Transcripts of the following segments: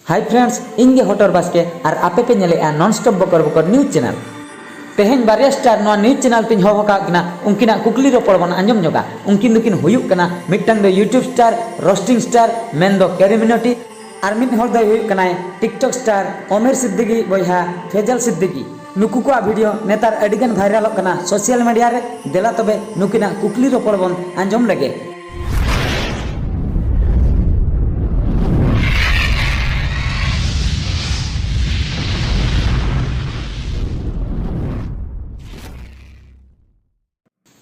Hi friends, इंगे hotter Baske और आपे पे नेले नॉन स्टॉप बकर बकर न्यूज चैनल तेहें बारे स्टार नो न्यूज चैनल तीन होका उनकिना कुकली रोपड़ बन आंजम जोगा उनकिन दुकिन हुयुक कना मिटटांग दो YouTube star roasting star man दो कैरी मिनोटी और मिट हर दो हुयुक कना टिकटॉक स्टार ओमेर सिद्दीकी बयहा फेजल सिद्दीकी नुकु को वीडियो नेतार अडिगन भाइरल कना सोशल मीडिया रे देला तबे नुकिना कुकली रोपड़ बन आंजम लगे।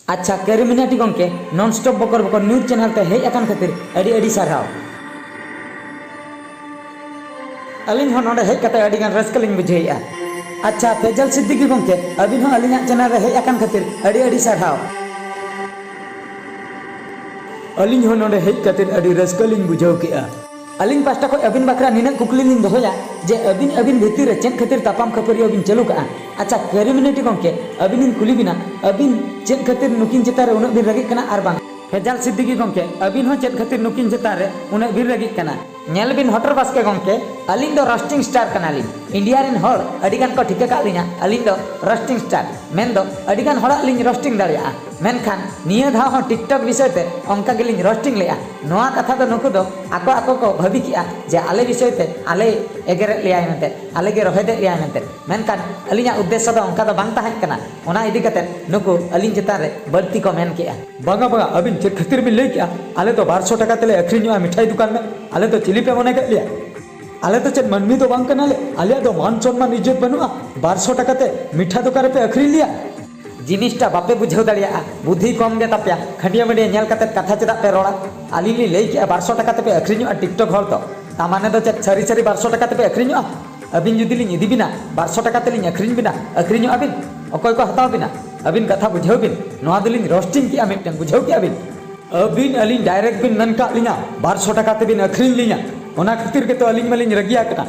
अच्छा कैरी मिनाटी गंके नॉन स्टॉप बकर बकर न्यूज चैनल ते हेज अकान खातिर अड़ी अड़ी साराव अलिन हो नोडे हेज कते अड़ी गान रस्कलिंग बुझेया। अच्छा फेजल सिद्दीकी गंके अबिन हो अलिन चैनल रे हेज अकान खातिर अड़ी अड़ी साराव अलिन हो नोडे हेज कते अड़ी रस्कलिंग बुझाव केआ। अलिन पास्टा को अबिन बकरा निना कुकली लिन दोया जे अबिन भीतर रे चेन खातिर तापाम खपरी अबिन चलू का। अच्छा कैरी मिनाटी गंके अबिन कुली बिना अबिन चेन खातिर नुकिन चेतार उन बिन रगी कना आर बांग फेजल सिद्दीकी गंके अबिन हो चेन खातिर नुकिन चेतार रे उन बिन रगी कना नेल बिन हॉटर बास्के गंके अलिन दो रोस्टिंग स्टार कना लिन इंडिया रिन हॉल अडिगान को ठिका का लिना अलिन दो रोस्टिंग स्टार मेन दो अडिगान हॉल लिन रोस्टिंग दाड़िया मेनखान निया धा हो टिकटॉक विषय ते अंका गेलिन रोस्टिंग लेया नोआ कथा दो नुकु दो आको आको को भाबी किया जे आले विषय ते आले एगेरे लियाय मेनते आले गे रहे दे लियाय मेनते मेनखान अलिना उद्देश्य दो अंका दो बांग ताहें कना ओना इदी कते नुकु अलिन चेतान रे बल्ती को मेन किया बांगा बांगा अबिन चेक खातिर बिन लई किया आले तो 1200 टाका तेले अखरिनो मिठाई दुकान में आले तो चिली पे बने के लिया आले तो चेक मनमी तो बांग कनाले आले तो मान सम्मान इज्जत बनुआ 1200 टाका ते मिठा दुकान पे अखरि लिया जिनिसटा बापे बुझाव दाड़िया बुद्धि कम गे तापिया खंडिया मंडिया नेल कते कथा चेदा पे रोड़ा आली ली लई के 1200 टाका ते पे अखरिनो टिकटॉक हॉल तो तामाने तो चेक सरी सरी 1200 टाका ते पे अखरिनो अबिन जुदी लिन इदी बिना 1200 टाका ते लिन अखरिन बिना अखरिनो अबिन अकोय को हताव बिना अबिन कथा बुझाव बिन नोआ दलिन रोस्टिंग किया मिटन बुझाव किया बिन अबिन अलिन डायरेक्ट बिन नन का लिना 1200 टाका ते बिन अखरिन लिना ओना खातिर के तो अलिन मलिन रगिया कना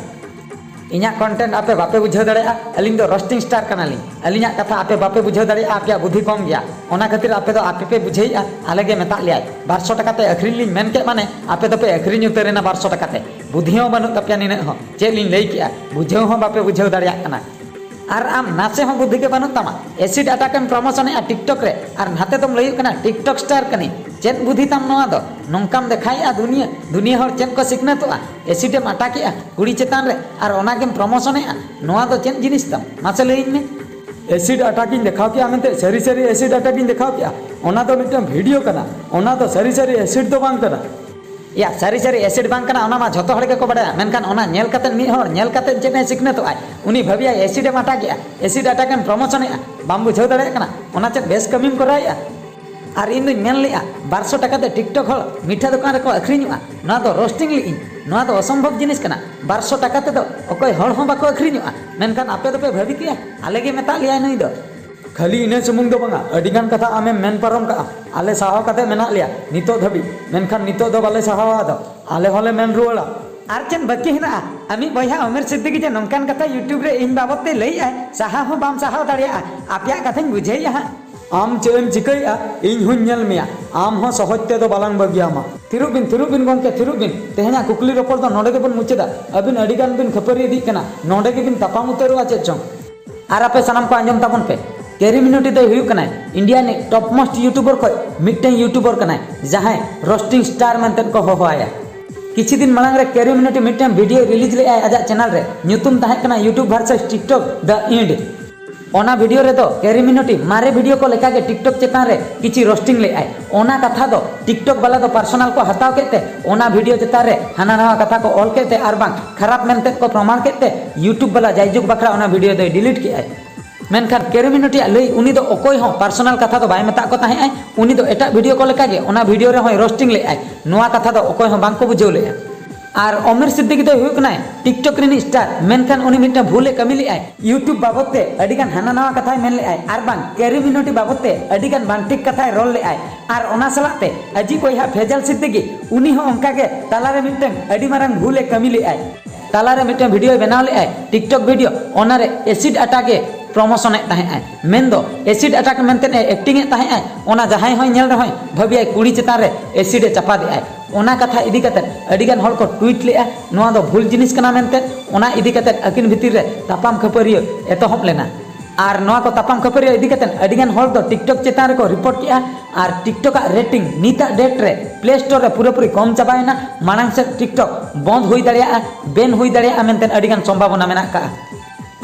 इना कंटेंट आपे बापे बुझाव दाड़िया अलिन दो रोस्टिंग स्टार कना लिन अलिना कथा आपे बापे बुझाव दाड़िया आपया बुद्धि कम गया ओना खातिर आपे दो आपे पे बुझेया आले गे मेता लिया 1200 टाका ते अखरिन लिन मेन के माने आपे दो पे अखरिन उतरेना 1200 टाका ते बुद्धियों बनु तपिया निने हो चे लिन लई किया बुझाव हो बापे बुझाव दाड़िया कना और आम नाचे हो बुद्धि के बनू तमा एसिड अटैक एंड प्रमोशन है टिकटॉक रे और नाते तुम लई कना टिकटॉक स्टार कनी चेत बुद्धि तम नोआ दो नोंकाम देखाया दुनिया दुनिया हर चेत को सिखनतोआ एसिड एम अटैक कुड़ी चेतान रे और ओना गेम प्रमोशन है नोआ दो चेत जिनिस तम मासे लई में एसिड अटैक देखाव किया मेनते सरी सरी एसिड अटैक देखाव किया ओना दो मिटन वीडियो कना ओना दो सरी सरी एसिड दो बांग कना या सरी सरी एसिड बांग कना ओना मा झतो हड़ के को बड़ा मेनखान ओना नेल कते मी हड़ नेल कते चेने सिखनतो आय उनी भाबिया एसिड एम attack acid attack and promotion है बाम बुझाव दाड़े कना ओना चेत बेस कमीम कराया और इन मेन लिया 1200 टाका ते टिकटॉक हल मिठा दुकान रे को अखरिनुआ ना तो रोस्टिंग ली ना तो असंभव जिनिस कना 1200 टाका ते दो ओकोय हड़ हो बाको अखरिनुआ मेनखान आपे तो पे भाबी किया आले गे मेता लिया नई दो खाली इने सुमुंग दो बांगा अडिगान कथा आमे मेन परम का आले साहाव कते मेना लिया नितो धबी मेनखान नितो दो बाले साहावा दो आले होले मेन रुवाड़ा आर चेन बाकी हिना आमी बया ओमेर सिद्दीकी जे नंकान कथा यूट्यूब रे इन बाबत ते लई आय साहा हो बाम साहाव दाड़िया आपया कथाñ बुझेया आम चेम चिकैया इन हुन नेल मेया आम हो सहजते दो बालांग बगियामा थिरुबिन गंके थिरुबिन तेहना कुकली रोपड़ दो नोडे गेबन मुचेदा अबिन अडिगान बिन खपरी इदी कना नोडे गेबिन तापाम उतरुआ चे चों आर आपे सनाम को आंजम ताबन पे कैरी मिनोटी दो हुयु कनाय इंडिया ने टॉप मोस्ट यूट्यूबर को मिटन यूट्यूबर कनाय जहां रोस्टिंग स्टार मेंतन को होया किछि दिन मांग रे कैरी मिनोटी मिटन वीडियो रिलीज ले आजा चैनल रे न्यूतुम ताहे कना YouTube versus TikTok the end ओना वीडियो रे दो कैरी मिनोटी मारे वीडियो को लेका के टिकटॉक चेतान रे किछि रोस्टिंग ले आय ओना कथा दो टिकटॉक वाला दो पर्सनल को हटाव केते ओना वीडियो चेतान रे हाना नवा कथा को ऑल केते आर बांग खराब मेनते को प्रमाण केते यूट्यूब वाला जायजुग बखरा ओना वीडियो दो डिलीट के आय मेनखान कैरी मिनोटी लई उनी दो ओकोय हो पर्सनल कथा दो बाय मेता को ताहे आय उनी दो एटा वीडियो को लेका गे ओना वीडियो रे होय रोस्टिंग ले आय नोआ कथा दो ओकोय हो बांग को बुझेव ले और ओमेर सिद्दीकी दो हुयु कनाय टिकटॉक रिनी स्टार मेनखान उनी मिटा भूले कमी ले आय यूट्यूब बाबत ते अडिगान हाना नवा कथा मेन ले आय आर बांग कैरी मिनोटी बाबत ते अडिगान बांटिक कथा रोल ले आय आर ओना सलाते अजी कोई हा फेजल सिद्दीकी उनी हो अंका के तालारे मिटन अडी मारंग भूले कमी ले आय तालारे मिटन वीडियो बनाव ले आय टिकटॉक वीडियो ओना रे एसिड अटैक प्रमोशन ताहे मेन दो एसिड अटैक मेनते एक्टिंग ताहे ओना जहां होय नेल रे होय भाबिया कुड़ी चेतान रे एसिड चापा दे ओना कथा इदी कतेद अडिगान हॉल को ट्वीट लेआ नोआ दो भूल जिनिस कना मेनते ओना इदी कतेद अकिन भितिर रे तापाम खपरियो एतोहब लेना और नोआ को तापाम खपरियो इदी कतेद अडिगान हॉल दो टिकटॉक चेतान रे को रिपोर्ट किया और टिकटॉक रेटिंग नीता डेट रे प्ले स्टोर रे पूरे कम चाबायना मानंग से टिकटॉक बंद हुई दाड़िया बेन हुई दाड़िया मेनते अडिगान संभावना मेना का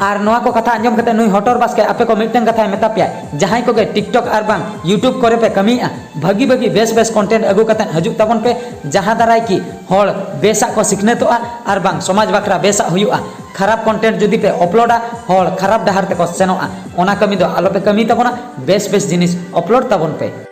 और नोआ को कथा आंजम कते नुई हटर बास्के आपे को मिटन कथा मेता पे जहां को गे टिकटॉक और बांग यूट्यूब करे पे कमिया भागी भागी बेस कंटेंट अगु कते हजु ताबन पे जहां दाराय की हड़ बेसा को सिखनेतोआ और बांग समाज बाखरा बेसा हुयुआ खराब कंटेंट जुदी पे अपलोडा हड़ खराब डहार ते को सेनोआ ओना कमी दो आलो पे कमी ताबना बेस जिनिस अपलोड ताबन पे।